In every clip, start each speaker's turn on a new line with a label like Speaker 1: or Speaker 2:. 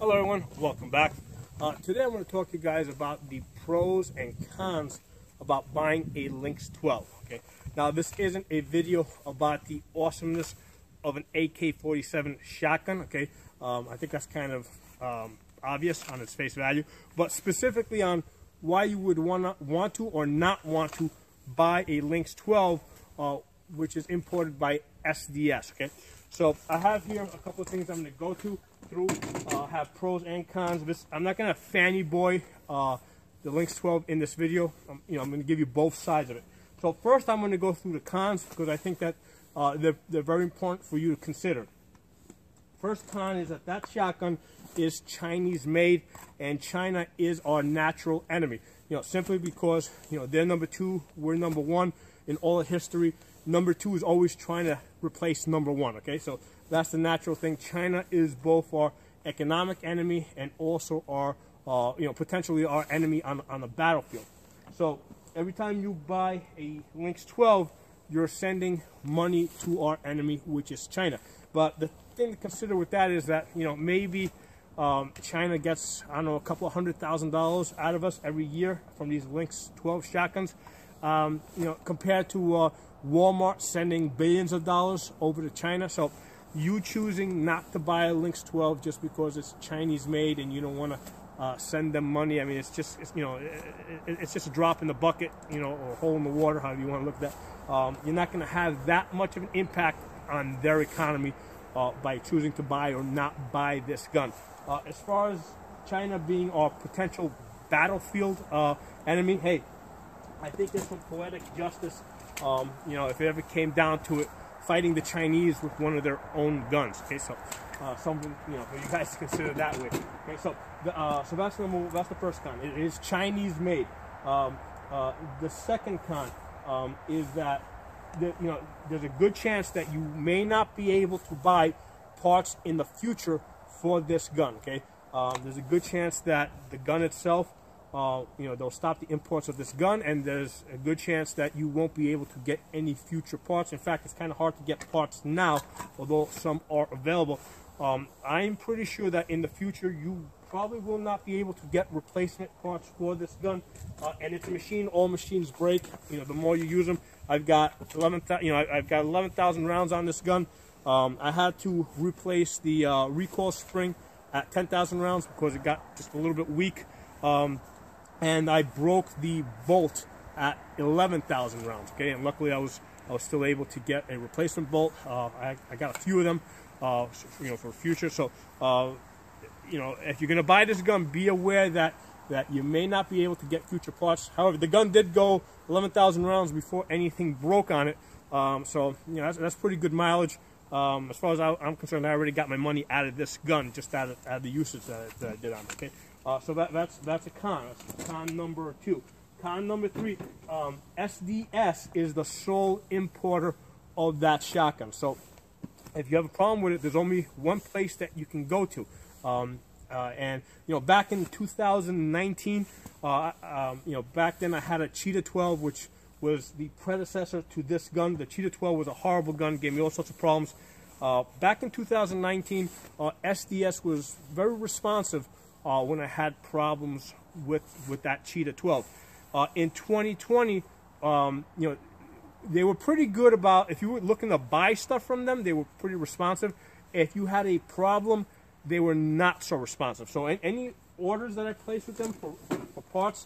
Speaker 1: Hello everyone, welcome back. Today I'm going to talk to you guys about the pros and cons about buying a Lynx 12. Okay, now this isn't a video about the awesomeness of an AK-47 shotgun. Okay, I think that's kind of obvious on its face value, but specifically on why you would want to or not want to buy a Lynx 12, which is imported by SDS. Okay, so I have here a couple of things I'm going to go through. Have pros and cons. I'm not going to fanny boy the Lynx 12 in this video. I'm going to give you both sides of it. So first, I'm going to go through the cons because I think that they're very important for you to consider. First con is that shotgun is Chinese made, and China is our natural enemy. Simply because they're number 2, we're number 1 in all of history. Number 2 is always trying to replace number 1. Okay, so that's the natural thing. China is both our economic enemy and also our, potentially our enemy on the battlefield. So every time you buy a Lynx 12, you're sending money to our enemy, which is China. But the thing to consider with that is that, maybe China gets, I don't know, a couple of $100,000 out of us every year from these Lynx 12 shotguns, compared to Walmart sending billions of dollars over to China. So you choosing not to buy a Lynx 12 just because it's Chinese made and you don't want to send them money, I mean, it's just a drop in the bucket, or a hole in the water, however you want to look at that. You're not going to have that much of an impact on their economy by choosing to buy or not buy this gun. As far as China being our potential battlefield enemy, hey, I think there's some poetic justice, if it ever came down to it, fighting the Chinese with one of their own guns. Okay, so something for you guys to consider that way. Okay, so that's the first con. It is Chinese made. The second con is that there's a good chance that you may not be able to buy parts in the future for this gun. Okay, there's a good chance that the gun itself, they'll stop the imports of this gun, and there's a good chance that you won't be able to get any future parts. In fact, it's kind of hard to get parts now, although some are available. I'm pretty sure that in the future you probably will not be able to get replacement parts for this gun. And it's a machine. All machines break. The more you use them. I've got 11,000 rounds on this gun. I had to replace the recoil spring at 10,000 rounds because it got just a little bit weak. And I broke the bolt at 11,000 rounds. Okay, and luckily I was still able to get a replacement bolt. I got a few of them, for future. So, if you're gonna buy this gun, be aware that you may not be able to get future parts. However, the gun did go 11,000 rounds before anything broke on it. So that's pretty good mileage. As far as I'm concerned, I already got my money out of this gun just out of the usage that I did on it. Okay. So that's a con. That's con number 2. Con number 3, SDS is the sole importer of that shotgun. So if you have a problem with it, there's only one place that you can go to. And back in 2019, back then I had a Cheetah 12, which was the predecessor to this gun. The Cheetah 12 was a horrible gun, gave me all sorts of problems. Back in 2019, SDS was very responsive when I had problems with that Cheetah 12. In 2020, they were pretty good about, if you were looking to buy stuff from them, they were pretty responsive. If you had a problem, they were not so responsive. So any orders that I place with them for parts,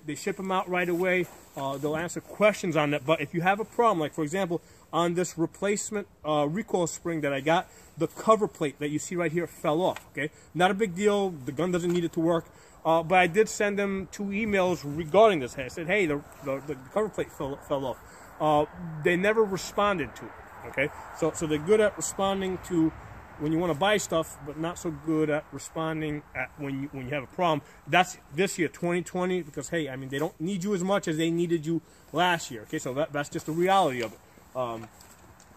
Speaker 1: they ship them out right away. They'll answer questions on that. But if you have a problem, like for example, on this replacement recoil spring that I got, the cover plate that you see right here fell off. Okay, not a big deal. The gun doesn't need it to work. But I did send them 2 emails regarding this. I said, hey, the cover plate fell off. They never responded to it. Okay, so they're good at responding to when you want to buy stuff, but not so good at responding at when you have a problem. That's this year, 2020, because hey, I mean, they don't need you as much as they needed you last year. Okay, so that's just the reality of it. So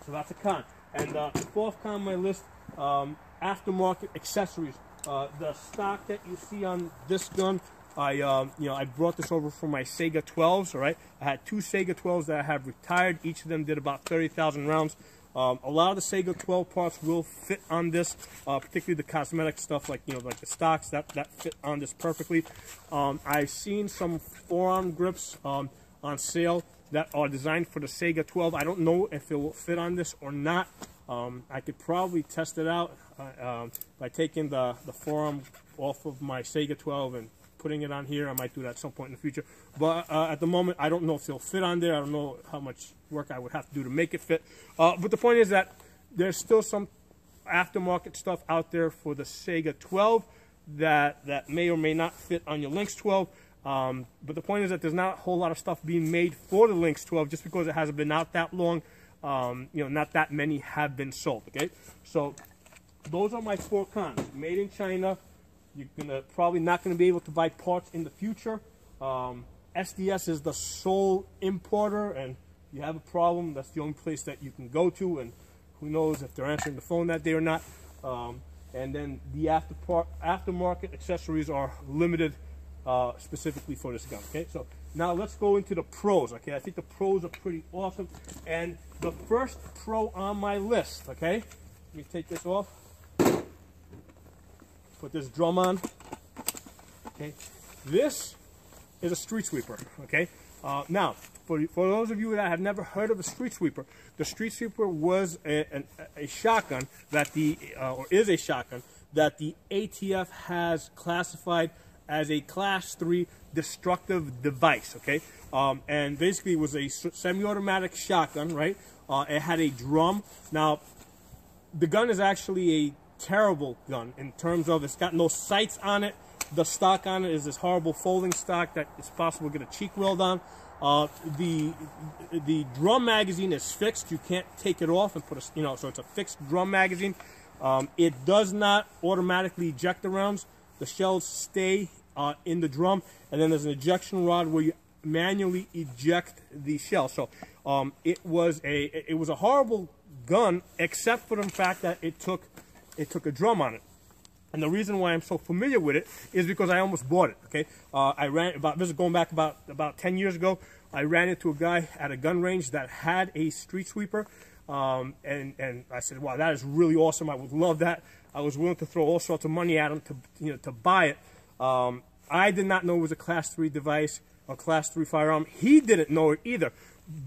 Speaker 1: that's a con. And the fourth con on my list, aftermarket accessories. The stock that you see on this gun I brought this over from my Sega 12s. All right, I had 2 Sega 12s that I have retired. Each of them did about 30,000 rounds. A lot of the Sega 12 parts will fit on this, particularly the cosmetic stuff, like like the stocks that fit on this perfectly. I've seen some forearm grips on sale that are designed for the Sega 12. I don't know if it will fit on this or not. I could probably test it out by taking the forearm off of my Sega 12 and putting it on here. I might do that at some point in the future. But at the moment, I don't know if they'll fit on there. I don't know how much work I would have to do to make it fit. But the point is that there's still some aftermarket stuff out there for the Sega 12 that may or may not fit on your Lynx 12. But the point is that there's not a whole lot of stuff being made for the Lynx 12 just because it hasn't been out that long. Not that many have been sold. Okay, so those are my 4 cons. Made in China. You're probably not going to be able to buy parts in the future. SDS is the sole importer, and you have a problem, that's the only place that you can go to, and who knows if they're answering the phone that day or not. And then the aftermarket accessories are limited specifically for this gun. Okay, so now let's go into the pros. Okay, I think the pros are pretty awesome. And the first pro on my list, okay, let me take this off. Put this drum on. Okay, this is a street sweeper. Okay, now for those of you that have never heard of a street sweeper, the street sweeper was a shotgun that is a shotgun that the ATF has classified as a Class 3 destructive device. Okay, and basically it was a semi-automatic shotgun, right? It had a drum. Now, the gun is actually a terrible gun in terms of it's got no sights on it. The stock on it is this horrible folding stock that it's possible to get a cheek weld on. The drum magazine is fixed. You can't take it off and put a, so it's a fixed drum magazine. It does not automatically eject the rounds. The shells stay in the drum, and then there's an ejection rod where you manually eject the shell. So it was a horrible gun, except for the fact that it took a drum on it. And the reason why I'm so familiar with it is because I almost bought it. Okay, this is going back about 10 years ago. I ran into a guy at a gun range that had a street sweeper, and I said, "Wow, that is really awesome! I would love that." I was willing to throw all sorts of money at him to buy it. I did not know it was a Class 3 device, a Class 3 firearm. He didn't know it either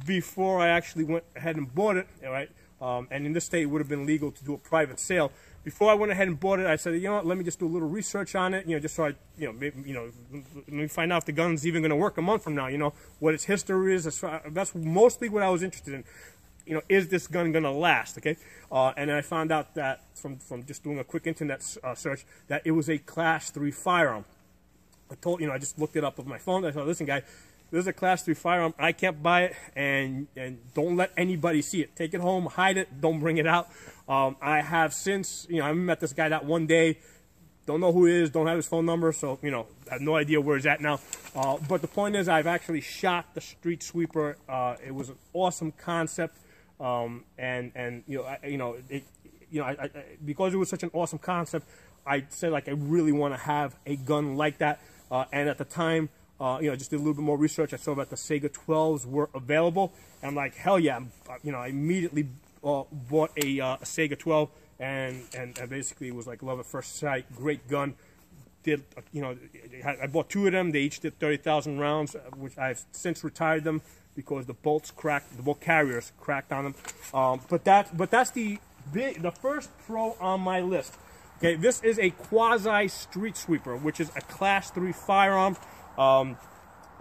Speaker 1: before I actually went ahead and bought it. All right, and in this state, it would have been legal to do a private sale. Before I went ahead and bought it, I said, you know what, let me just do a little research on it, just so I, maybe, let me find out if the gun's even going to work a month from now, what its history is. That's mostly what I was interested in. Is this gun going to last, okay? And I found out that from just doing a quick internet search that it was a Class 3 firearm. I just looked it up with my phone. I thought, listen, guy, this is a Class 3 firearm. I can't buy it, and don't let anybody see it. Take it home, hide it, don't bring it out. I have since, I met this guy that one day, don't know who he is, don't have his phone number, so, I have no idea where he's at now. But the point is, I've actually shot the street sweeper. It was an awesome concept, because it was such an awesome concept, I said, I really want to have a gun like that. And at the time, just did a little bit more research. I saw that the Sega 12s were available. And I'm like, hell yeah! I immediately bought a Sega 12, and basically it was like love at first sight. Great gun. I bought 2 of them. They each did 30,000 rounds, which I've since retired them because the bolts cracked, the bolt carriers cracked on them. But that's the first pro on my list. Okay, this is a quasi street sweeper, which is a Class 3 firearm,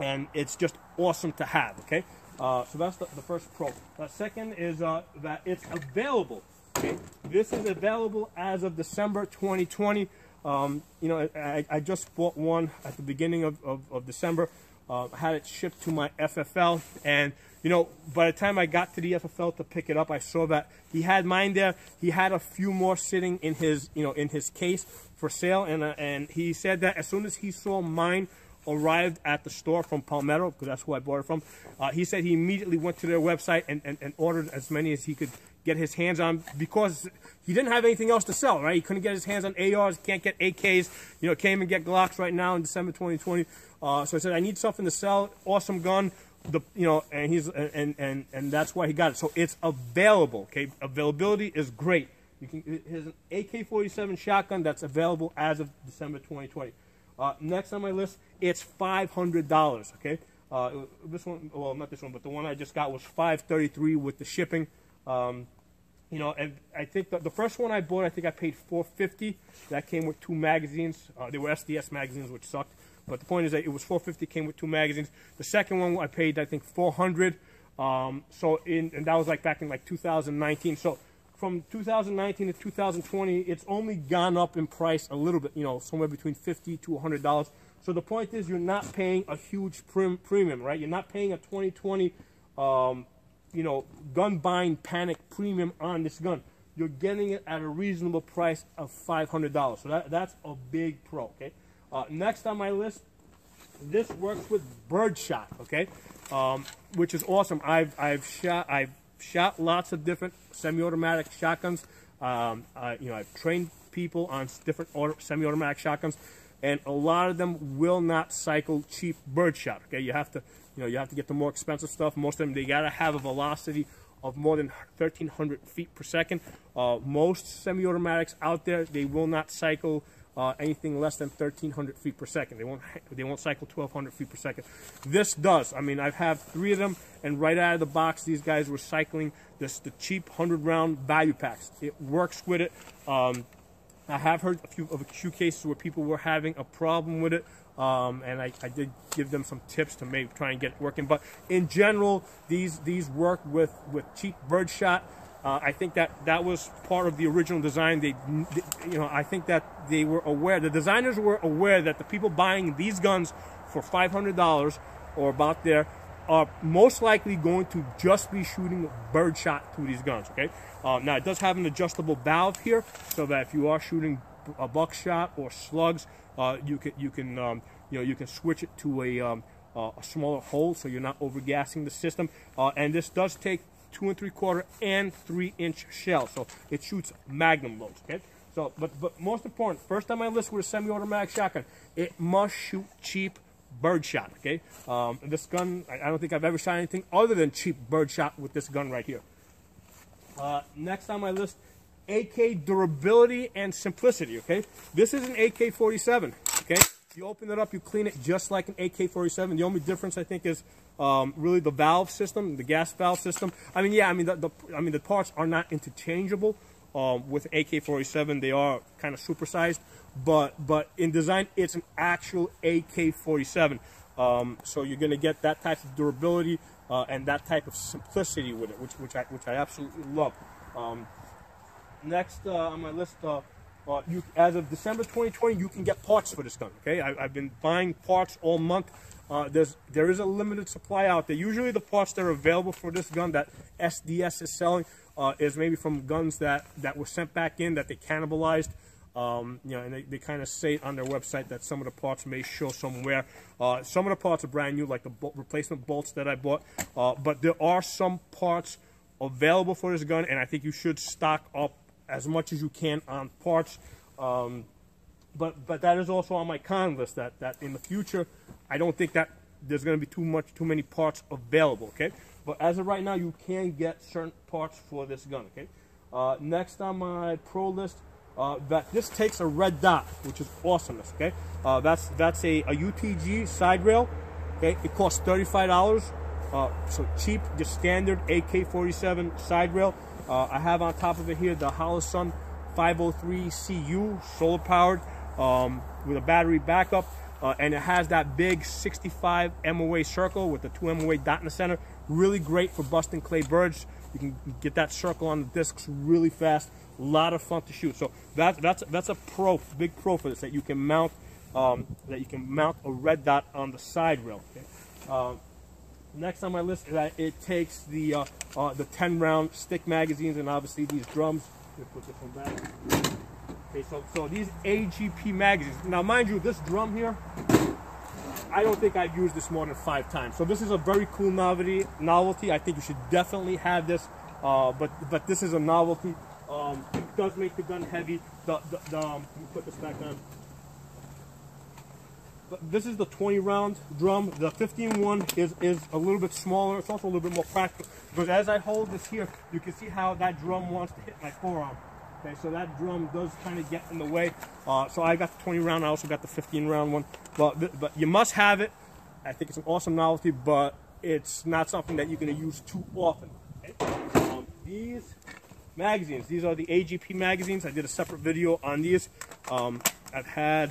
Speaker 1: and it's just awesome to have. Okay. So that's the first pro. The second is that it's available. Okay? This is available as of December 2020. I just bought one at the beginning of December. I had it shipped to my FFL, and by the time I got to the FFL to pick it up, I saw that he had mine there. He had a few more sitting in his in his case for sale, and he said that as soon as he saw mine arrived at the store from Palmetto, because that's who I bought it from, he said he immediately went to their website and ordered as many as he could get his hands on, because he didn't have anything else to sell, right? He couldn't get his hands on ARs, can't get AKs, you know, can't even get Glocks right now in December 2020. So I said, I need something to sell. Awesome gun, you know, and that's why he got it. So it's available, okay? Availability is great. You can, here's an AK-47 shotgun that's available as of December 2020. Next on my list, it's $500, okay? This one, well, not this one, but the one I just got was $533 with the shipping. You know, and I think the first one I bought, I think I paid $450. That came with 2 magazines. They were SDS magazines, which sucked. But the point is that it was $450, came with 2 magazines. The second one I paid, I think, $400. And that was like back in like 2019. So from 2019 to 2020, it's only gone up in price a little bit. You know, somewhere between $50 to $100. So the point is, you're not paying a huge premium, right? You're not paying a 2020. You know, gun buying panic premium on this gun. You're getting it at a reasonable price of $500. So that's a big pro, okay? Next on my list, this works with birdshot, okay? Which is awesome. I've shot lots of different semi-automatic shotguns. You know, I've trained people on different semi-automatic shotguns, and a lot of them will not cycle cheap birdshot, okay? You have to get the more expensive stuff. Most of them, they gotta have a velocity of more than 1,300 feet per second. Most semi-automatics out there, they will not cycle anything less than 1,300 feet per second. They won't cycle 1,200 feet per second. This does. I mean, I've had 3 of them, and right out of the box, these guys were cycling the cheap 100-round value packs. It works with it. I have heard a few cases where people were having a problem with it. And I did give them some tips to maybe try and get it working. But in general, these work with cheap birdshot. I think that was part of the original design. You know, I think that they were aware. The designers were aware that the people buying these guns for $500 or about there are most likely going to just be shooting birdshot through these guns. Okay. Now it does have an adjustable valve here, so that if you are shooting a buckshot or slugs, you can switch it to a smaller hole, so you're not overgassing the system. And this does take 2 3/4 and 3-inch shells, so it shoots magnum loads. Okay, so but most important, first on my list with a semi-automatic shotgun, it must shoot cheap birdshot. Okay, this gun, I don't think I've ever shot anything other than cheap birdshot with this gun right here. Next on my list, AK durability and simplicity, okay? This is an AK-47, okay? You open it up, you clean it just like an AK-47. The only difference, I think, is really the valve system, the gas valve system. I mean, yeah, I mean, the parts are not interchangeable with AK-47. They are kind of supersized, but in design, it's an actual AK-47. So you're going to get that type of durability and that type of simplicity with it, which I absolutely love. Next on my list, as of December 2020, you can get parts for this gun. Okay, I've been buying parts all month. There is a limited supply out there. Usually, the parts that are available for this gun that SDS is selling is maybe from guns that were sent back in that they cannibalized. You know, and they kind of say on their website that some of the parts may show somewhere. Some of the parts are brand new, like the replacement bolts that I bought. But there are some parts available for this gun, and I think you should stock up as much as you can on parts. But that is also on my con list, that in the future, I don't think that there's going to be too many parts available, okay? But as of right now, you can get certain parts for this gun, okay? Next on my pro list, this takes a red dot, which is awesomeness, okay? That's a UTG side rail, okay? It costs $35, so cheap, just standard AK-47 side rail. I have on top of it here the Holosun 503CU, solar powered, with a battery backup, and it has that big 65 MOA circle with the 2 MOA dot in the center. Really great for busting clay birds. You can get that circle on the discs really fast. A lot of fun to shoot. So that's a big pro for this, that you can mount a red dot on the side rail. Okay? Next on my list, it takes the 10-round stick magazines and obviously these drums. Let's put this one back. Okay, so these AGP magazines. Now, mind you, this drum here, I don't think I've used this more than 5 times. So this is a very cool novelty. I think you should definitely have this but this is a novelty. It does make the gun heavy. Let me put this back on. This is the 20-round drum. The 15 one is a little bit smaller. It's also a little bit more practical because as I hold this here, you can see how that drum wants to hit my forearm. Okay, so that drum does kind of get in the way. So I got the 20-round. I also got the 15-round one. But you must have it. I think it's an awesome novelty, but it's not something that you're going to use too often. Okay? These magazines, these are the AGP magazines. I did a separate video on these. I've had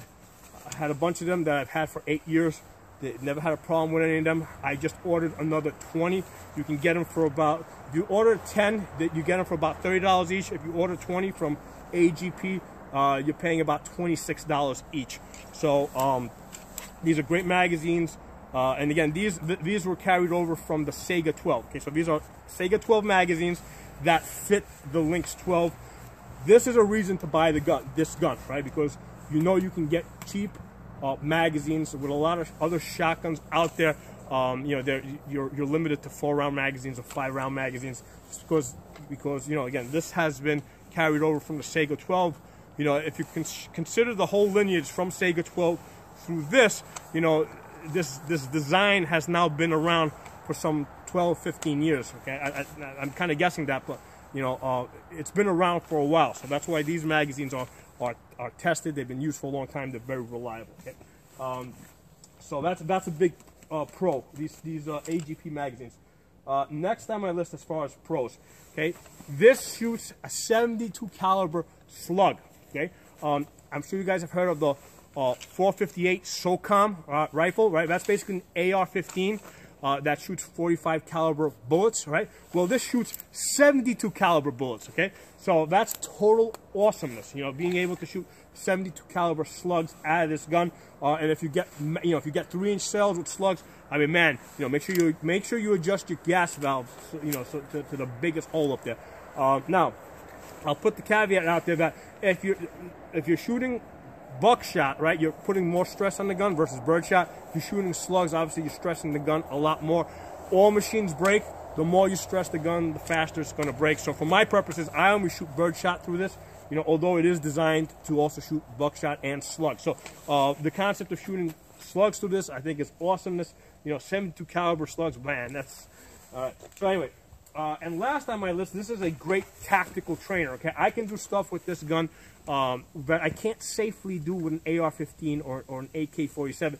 Speaker 1: a bunch of them that I've had for 8 years. They never had a problem with any of them. I just ordered another 20. You can get them for about, if you order 10, you get them for about $30 each. If you order 20 from AGP, you're paying about $26 each. So these are great magazines. And again, these were carried over from the Sega 12. Okay, so these are Sega 12 magazines that fit the Lynx 12. This is a reason to buy this gun, right? Because you know you can get cheap magazines with a lot of other shotguns out there. You know, you're limited to 4-round magazines or 5-round magazines, just because you know, again, this has been carried over from the Sega 12. You know, if you consider the whole lineage from Sega 12 through this, you know, this design has now been around for some 12, 15 years. Okay, I'm kind of guessing that, but you know, it's been around for a while, so that's why these magazines are tested. They've been used for a long time. They're very reliable. Okay? So that's a big pro. These AGP magazines. Next on my list as far as pros. Okay, this shoots a 72 caliber slug. Okay, I'm sure you guys have heard of the 458 SOCOM rifle, right? That's basically an AR-15 that shoots 45 caliber bullets, right? Well, this shoots 72 caliber bullets. Okay, so that's total awesomeness. You know, being able to shoot 72 caliber slugs out of this gun, and if you get 3-inch shells with slugs, I mean, man, you know, make sure you adjust your gas valve, you know, to the biggest hole up there. Now, I'll put the caveat out there that if you're shooting buckshot, right, you're putting more stress on the gun versus birdshot. If you're shooting slugs, obviously you're stressing the gun a lot more. All machines break. The more you stress the gun, the faster it's going to break. So for my purposes, I only shoot birdshot through this, you know, although it is designed to also shoot buckshot and slugs. So the concept of shooting slugs through this, I think, is awesomeness. You know, 72 caliber slugs, man, that's... So anyway, and last on my list, this is a great tactical trainer, okay? I can do stuff with this gun that I can't safely do with an AR-15 or an AK-47.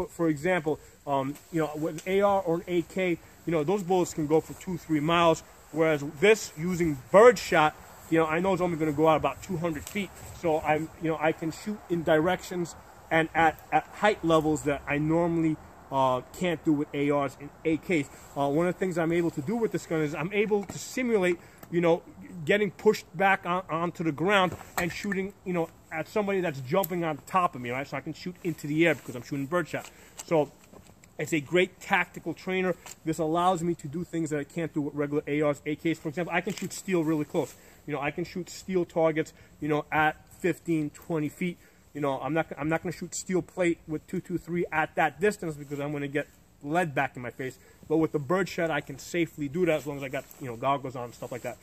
Speaker 1: For example, you know, with an AR or an AK, you know, those bullets can go for 2-3 miles, whereas this, using birdshot, you know, I know it's only going to go out about 200 feet. So I can shoot in directions and at height levels that I normally can't do with ARs and AKs. One of the things I'm able to do with this gun is I'm able to simulate, you know, getting pushed back onto the ground and shooting, you know, at somebody that's jumping on top of me, right? So I can shoot into the air because I'm shooting birdshot. So it's a great tactical trainer. This allows me to do things that I can't do with regular ARs, AKs. For example, I can shoot steel really close. You know, I can shoot steel targets, you know, at 15, 20 feet. You know, I'm not going to shoot steel plate with 223 at that distance because I'm going to get lead back in my face. But with the birdshot, I can safely do that as long as I got, you know, goggles on and stuff like that.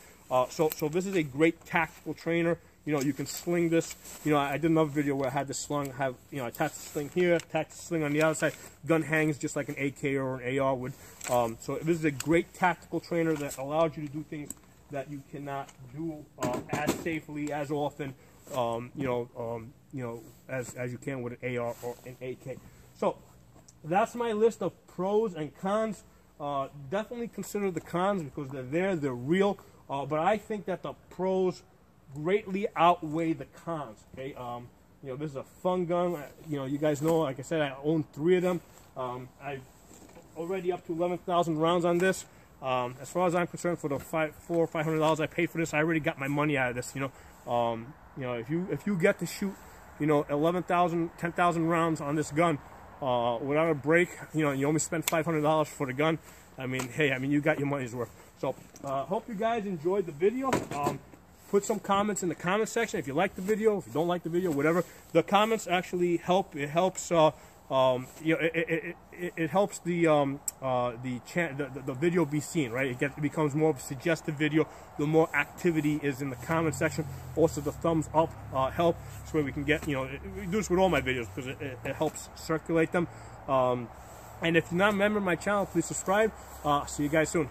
Speaker 1: So this is a great tactical trainer. You know, you can sling this. You know, I did another video where I had this slung, you know, attach the sling here, attach the sling on the other side. Gun hangs just like an AK or an AR would. So this is a great tactical trainer that allows you to do things that you cannot do as safely, as often, you know, as you can with an AR or an AK. So that's my list of pros and cons. Definitely consider the cons because they're real. But I think that the pros greatly outweigh the cons. Okay, you know, this is a fun gun. You know, you guys know, like I said, I own 3 of them. I've already up to 11,000 rounds on this. As far as I'm concerned, for the $400 or $500 I paid for this, I already got my money out of this. You know, if you get to shoot, you know, 11,000, 10,000 rounds on this gun without a break, you know, you only spend $500 for the gun. I mean, hey, I mean, you got your money's worth. So, hope you guys enjoyed the video. Put some comments in the comment section if you like the video, if you don't like the video, whatever. The comments actually help. It helps You know, it helps the video be seen, right? It becomes more of a suggestive video. The more activity is in the comment section. Also, the thumbs up help. So we can get, you know, we do this with all my videos because it helps circulate them. And if you're not a member of my channel, please subscribe. See you guys soon.